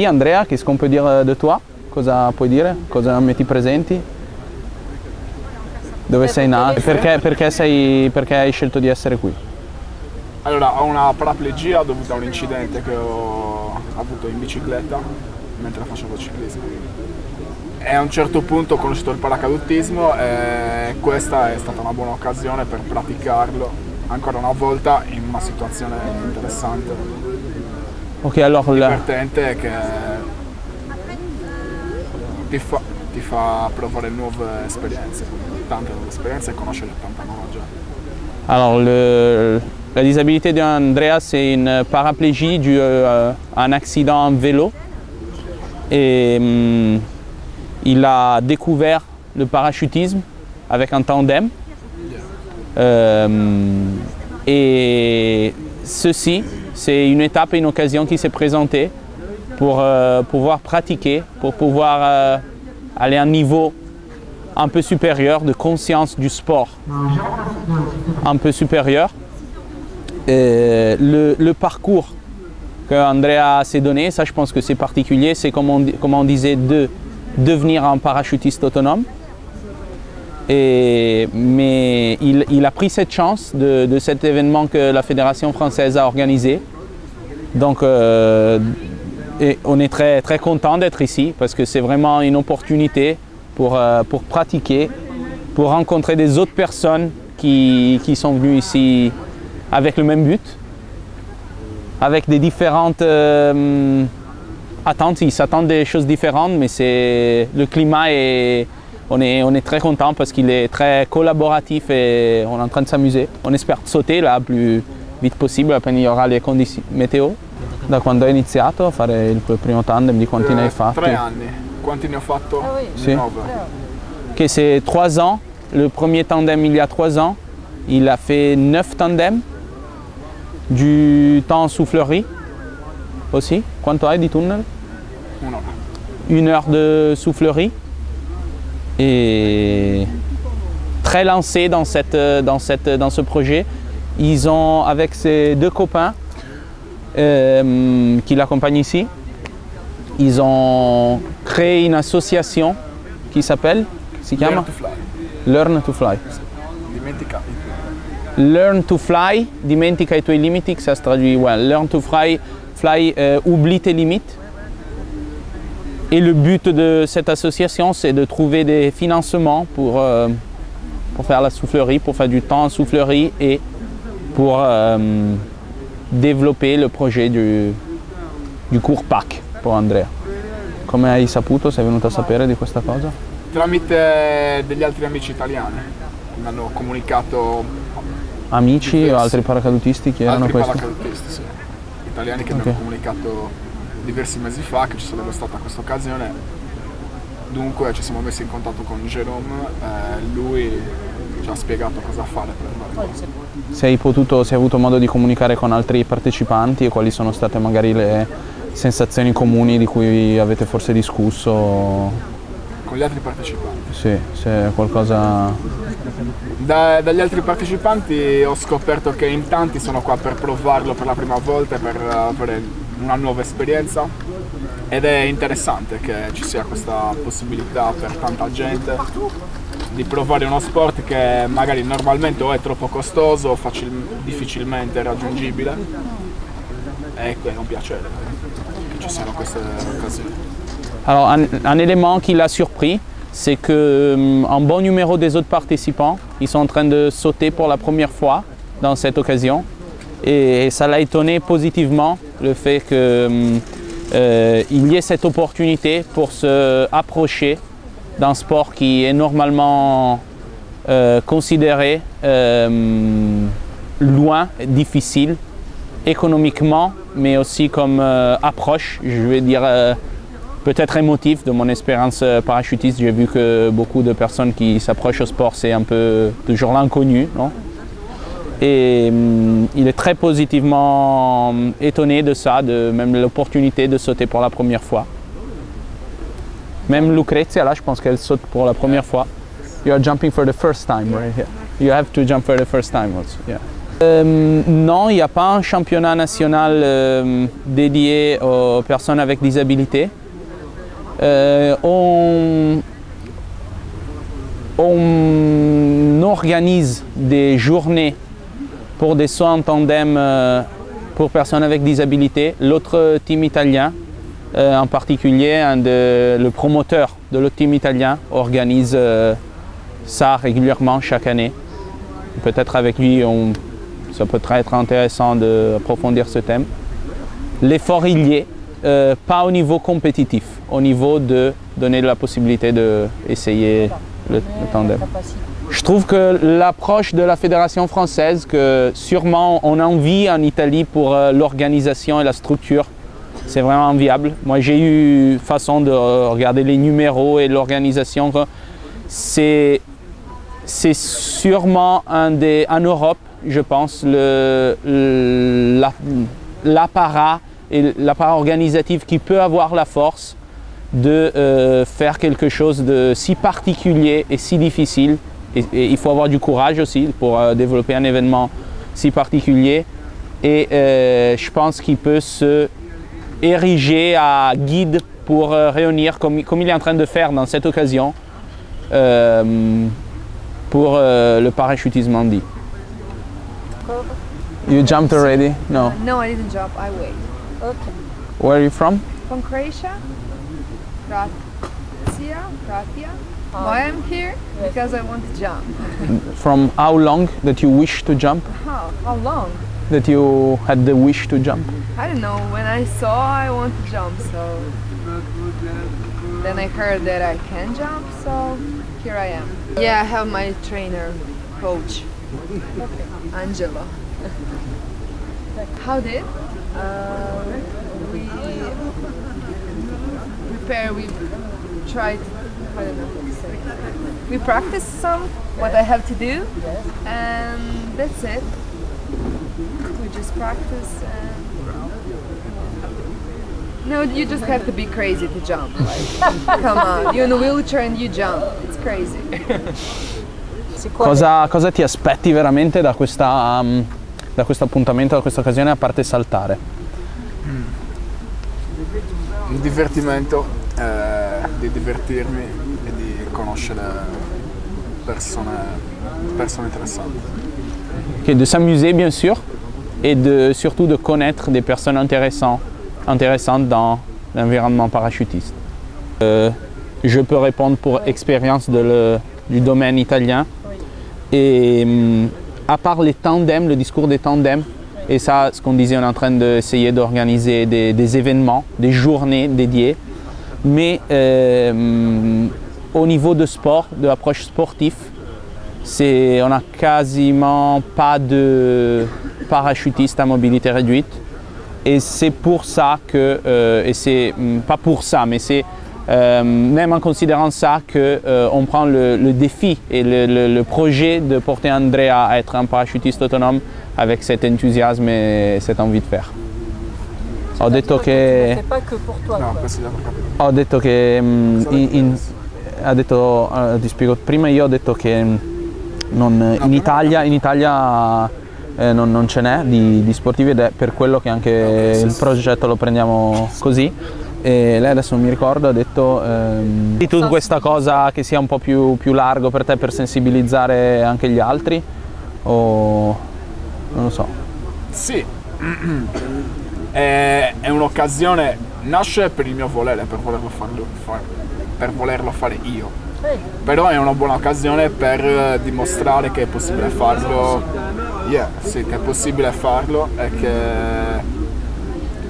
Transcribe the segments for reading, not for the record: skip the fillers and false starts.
Andrea, qu'est-ce qu'on peut dire de toi? Cosa puoi dire? Cosa mi ti presenti? Dove sei nato? Perché hai scelto di essere qui? Allora, ho una paraplegia dovuta a un incidente che ho avuto in bicicletta mentre facevo ciclismo. E a un certo punto ho conosciuto il paracadutismo e questa è stata una buona occasione per praticarlo ancora una volta in una situazione interessante, divertente, che ti fa provare nuove esperienze, tante nuove esperienze e conoscere tanta nuova gente. Alors, la disabilité d'Andrea, c'est une paraplégie due à un accident en vélo. Et il a découvert le parachutisme avec un tandem. Et ceci, c'est une étape et une occasion qui s'est présentée pour pouvoir pratiquer, pour pouvoir aller à un niveau un peu supérieur de conscience du sport, un peu supérieur. Le parcours que Andrea s'est donné, ça je pense que c'est particulier, c'est comme on disait, de devenir un parachutiste autonome. Mais il a pris cette chance de cet événement que la Fédération française a organisé. Donc et on est très, très content d'être ici parce que c'est vraiment une opportunité pour pratiquer, pour rencontrer des autres personnes qui sont venues ici avec le même but, avec des différentes attentes. Ils s'attendent des choses différentes, mais le climat est... On est très content parce qu'il est très collaboratif et on est en train de s'amuser. On espère sauter là plus vite possible appena il y aura les conditions météo. Da quando hai iniziato a fare il tuo primo tandem, di quanti ne hai fatti? 3 anni. Quanti ne ho fatto? Sì. 9. Ok, c'est 3 ans. Le premier tandem il y a 3 ans. Il a fait 9 tandems. Du temps en soufflerie aussi. Quanto hai di tunnel? 1 ora. 1 heure de soufflerie. Et très lancé dans ce projet. Ils ont, avec ses 2 copains qui l'accompagnent ici, ils ont créé une association qui s'appelle, Learn to Fly. Learn to Fly. Dimentica. Learn to Fly, dimentica i tuoi limiti, que ça se traduit, ouais. Learn to Fly, oublie tes limites. Et le but de cette association, c'est de trouver des financements pour faire la soufflerie, pour faire du temps en soufflerie et pour développer le projet du cours PAC pour Andrea. Come hai saputo, sei venuto a sapere di questa cosa? Tramite degli altri amici italiani, mi hanno comunicato. Amici o altri paracadutisti che erano questi? Altri paracadutisti, sì. Italiani che mi hanno comunicato diversi mesi fa che ci sarebbe stata questa occasione. Dunque ci siamo messi in contatto con Jérôme, lui ci ha spiegato cosa fare per noi. Se hai avuto modo di comunicare con altri partecipanti e quali sono state magari le sensazioni comuni di cui avete forse discusso? Con gli altri partecipanti? Sì, se qualcosa... Dagli altri partecipanti ho scoperto che in tanti sono qua per provarlo per la prima volta e per avere una nuova esperienza, ed è interessante che ci sia questa possibilità per tanta gente di provare uno sport che magari normalmente o è troppo costoso o difficilmente raggiungibile, e è un piacere che ci siano queste occasioni. Alors un élément qui l'a surpris, c'est qu'un bon numéro des autres participants, ils sont en train de sauter pour la première fois dans cette occasion. Et ça l'a étonné positivement, le fait qu'il y ait cette opportunité pour se approcher d'un sport qui est normalement considéré loin, difficile, économiquement, mais aussi comme approche, je vais dire peut-être émotif de mon expérience parachutiste. J'ai vu que beaucoup de personnes qui s'approchent au sport, c'est un peu toujours l'inconnu, non? Et il est très positivement étonné de ça, de même l'opportunité de sauter pour la première fois. Même Lucrezia, là, je pense qu'elle saute pour la première fois. You are jumping for the first time right here. You have to jump for the first time also, yeah. Non, il n'y a pas un championnat national dédié aux personnes avec disabilité. On organise des journées pour des sauts en tandem pour personnes avec disabilité. L'autre team italien, en particulier le promoteur de l'autre team italien, organise ça régulièrement chaque année. Peut-être avec lui, ça peut être intéressant d'approfondir ce thème. L'effort il y est, pas au niveau compétitif, au niveau de donner la possibilité d'essayer le tandem. Je trouve que l'approche de la Fédération française, que sûrement on a envie en Italie pour l'organisation et la structure, c'est vraiment enviable. Moi j'ai eu façon de regarder les numéros et l'organisation. C'est sûrement en Europe, je pense, l'apparat organisatif qui peut avoir la force de faire quelque chose de si particulier et si difficile. Et il faut avoir du courage aussi pour développer un événement si particulier. Et je pense qu'il peut se ériger à guide pour réunir, comme il est en train de faire dans cette occasion, pour le parachutisme handi. You jumped already? No. No, I didn't jump. I wait. Okay. Where are you from? From Croatia. Croatia. Why I'm here? Because I want to jump. From how long that you wish to jump? How long? That you had the wish to jump? I don't know. When I saw I want to jump, so then I heard that I can jump, so here I am. Yeah, I have my trainer, coach, Angelo. How did? We prepare, we tried, I don't know what to say. We practice some, what I have to do, and that's it. We just practice and... No, you just have to be crazy to jump. Like, come on, you're in a wheelchair and you jump. It's crazy. Cosa ti aspetti veramente da questo appuntamento, da questa occasione, a parte saltare? Il divertimento, di divertirmi e di conoscere persone interessanti. Okay, de s'amuser bien sûr et surtout de connaître des personnes intéressantes dans l'environnement parachutiste. Je peux répondre pour expérience du domaine italien. Et à part les tandems, le discours des tandems, et ça, ce qu'on disait, on est en train d'essayer d'organiser des événements, des journées dédiées. Mais au niveau de sport, de l'approche sportive, on n'a quasiment pas de parachutistes à mobilité réduite. Et c'est pour ça que, et c'est pas pour ça, mais c'est même en considérant ça qu'on prend le défi et le projet de porter Andrea à être un parachutiste autonome avec cet enthousiasme et cette envie de faire. Ho detto che... C'est pas que pour toi. No, quoi. questo l'abbiamo capito. Ho detto che ti spiego, prima io ho detto che in Italia non ce n'è di sportivi, ed è per quello che anche il progetto lo prendiamo così. E lei adesso non mi ricordo, ha detto di tu questa cosa che sia un po' più largo per te, per sensibilizzare anche gli altri, o non lo so. Sì, è un'occasione, nasce per il mio volere, per volerlo fare io. Però è una buona occasione per dimostrare che è possibile farlo. Sì, che è possibile farlo e che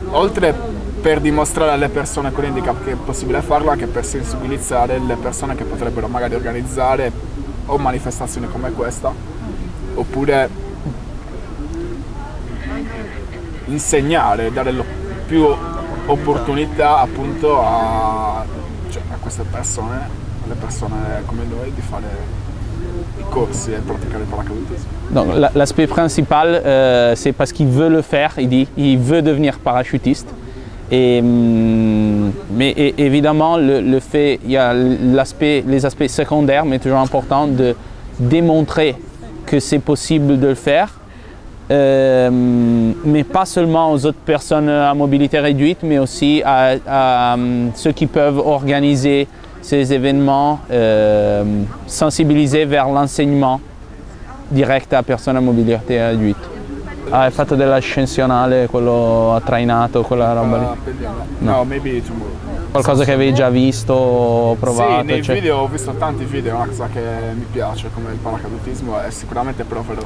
oltre per dimostrare alle persone con handicap che è possibile farlo, anche per sensibilizzare le persone che potrebbero magari organizzare o manifestazioni come questa, oppure insegnare, dare più opportunità appunto a queste persone, alle persone come noi, di fare i corsi e praticare il paracadutisme. Donc l'aspect principal, c'est parce qu'il veut le faire, il veut devenir parachutiste. Mais évidemment, il y a les aspects secondaires, mais toujours important de démontrer que c'est possible de le faire, mais pas seulement aux autres personnes à mobilité réduite, mais aussi à ceux qui peuvent organiser ces événements, sensibiliser vers l'enseignement direct a persone a mobilità ridotta. Ah, hai fatto dell'ascensionale, quello ha trainato, quella roba lì? No, maybe tomorrow. Qualcosa che avevi già visto o provato? Sì, nei video ho visto tanti video, è una cosa che mi piace come il paracadutismo e sicuramente proverò.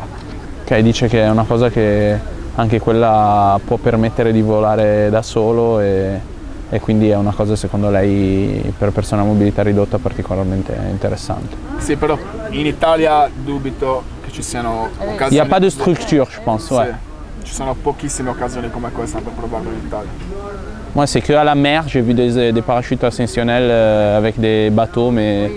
Ok, dice che è una cosa che anche quella può permettere di volare da solo e quindi è una cosa secondo lei per persone a mobilità ridotta particolarmente interessante. Sì, però in Italia dubito che ci siano occasioni. Il n'y a pas de structure, je pense. Ouais. Sì, ci sono pochissime occasioni come questa per provarlo in Italia. Moi, c'est que à la mer, j'ai vu des parachutes ascensionnels avec des bateaux, mais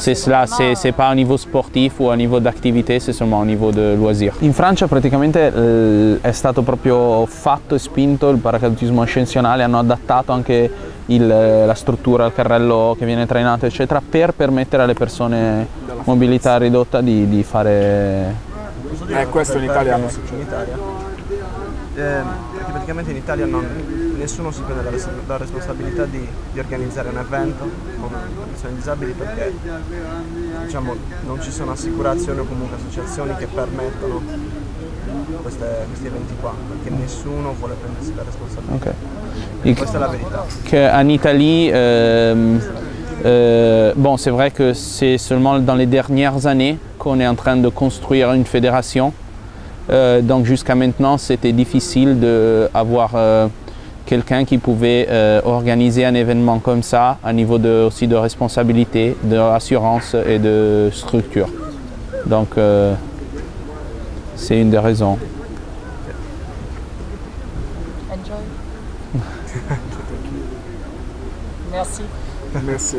c'est cela, c'est pas au niveau sportif ou au niveau d'activité, c'est seulement au niveau de loisir. In Francia praticamente è stato proprio fatto e spinto il paracadutismo ascensionale, hanno adattato anche la struttura, il carrello che viene trainato, eccetera, per permettere alle persone mobilità ridotta di fare... Questo in Italia non succede. Perché praticamente in Italia nessuno si prende la responsabilità di organizzare un evento con persone disabili perché diciamo, non ci sono assicurazioni o comunque associazioni che permettono questi eventi qua, perché nessuno vuole prendersi la responsabilità. Okay. Questa è la verità. En Italie, bon, c'est vrai que c'est seulement dans les dernières années qu'on est en train de construire une fédération. Donc jusqu'à maintenant, c'était difficile d'avoir quelqu'un qui pouvait organiser un événement comme ça, à niveau aussi de responsabilité, d'assurance et de structure. Donc c'est une des raisons. Enjoy. Merci. Merci.